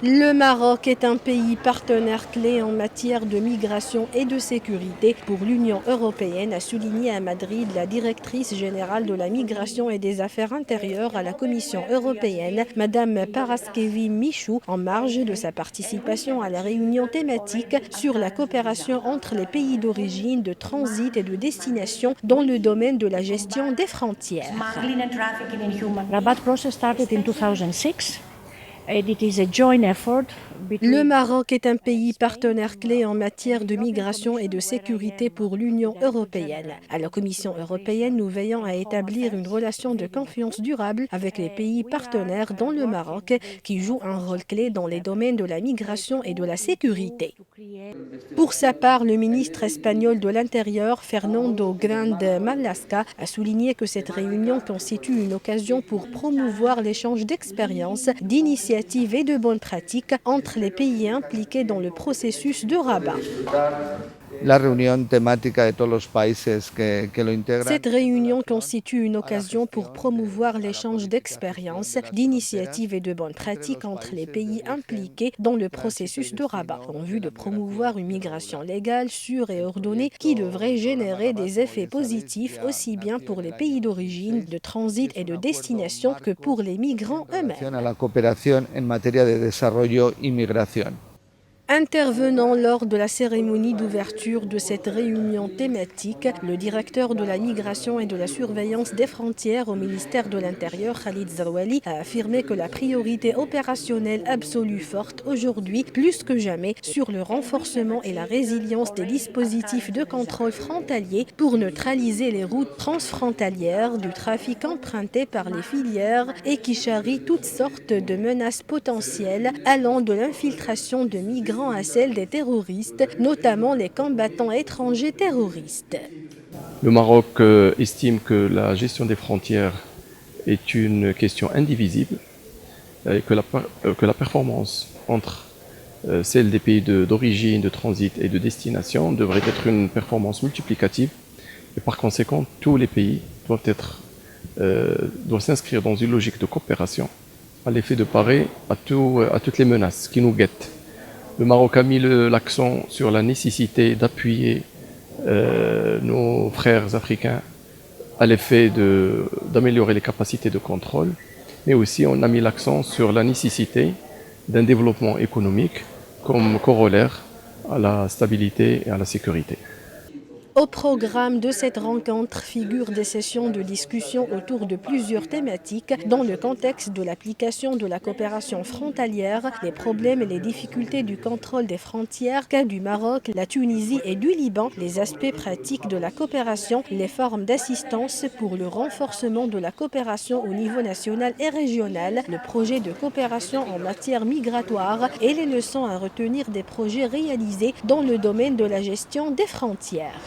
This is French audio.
Le Maroc est un pays partenaire clé en matière de migration et de sécurité pour l'Union européenne, a souligné à Madrid la directrice générale de la migration et des affaires intérieures à la Commission européenne, Madame Paraskevi Michou, en marge de sa participation à la réunion thématique sur la coopération entre les pays d'origine, de transit et de destination dans le domaine de la gestion des frontières. Rabat process started in 2006. It is a joint effort Le between Maroc est un pays partenaire clé en matière de migration et de sécurité pour l'Union européenne. À la Commission européenne, nous veillons à établir une relation de confiance durable avec les pays partenaires dont le Maroc, qui joue un rôle clé dans les domaines de la migration et de la sécurité. Pour sa part, le ministre espagnol de l'Intérieur, Fernando Grande Marlaska, a souligné que cette réunion constitue une occasion pour promouvoir l'échange d'expériences, d'initiatives et de bonnes pratiques entre les pays impliqués dans le processus de Rabat. La reunión temática de todos los países que lo integran. Cette réunion constitue une occasion pour promouvoir l'échange d'expériences, d'initiatives et de bonnes pratiques entre les pays impliqués dans le processus de Rabat, en vue de promouvoir une migration légale, sûre et ordonnée qui devrait générer des effets positifs aussi bien pour les pays d'origine, de transit et de destination que pour les migrants eux-mêmes. A la cooperación en materia de desarrollo y migración. Intervenant lors de la cérémonie d'ouverture de cette réunion thématique, le directeur de la migration et de la surveillance des frontières au ministère de l'Intérieur, Khalid Zarouali, a affirmé que la priorité opérationnelle absolue forte aujourd'hui, plus que jamais, sur le renforcement et la résilience des dispositifs de contrôle frontalier pour neutraliser les routes transfrontalières du trafic emprunté par les filières et qui charrient toutes sortes de menaces potentielles allant de l'infiltration de migrants à celle des terroristes, notamment les combattants étrangers terroristes. Le Maroc estime que la gestion des frontières est une question indivisible et que la performance entre celle des pays d'origine, de transit et de destination devrait être une performance multiplicative. Et par conséquent, tous les pays doivent s'inscrire dans une logique de coopération à l'effet de parer à toutes les menaces qui nous guettent. Le Maroc a mis l'accent sur la nécessité d'appuyer nos frères africains à l'effet d'améliorer les capacités de contrôle, mais aussi on a mis l'accent sur la nécessité d'un développement économique comme corollaire à la stabilité et à la sécurité. Au programme de cette rencontre figurent des sessions de discussion autour de plusieurs thématiques dans le contexte de l'application de la coopération frontalière, les problèmes et les difficultés du contrôle des frontières qu'a du Maroc, la Tunisie et du Liban, les aspects pratiques de la coopération, les formes d'assistance pour le renforcement de la coopération au niveau national et régional, le projet de coopération en matière migratoire et les leçons à retenir des projets réalisés dans le domaine de la gestion des frontières.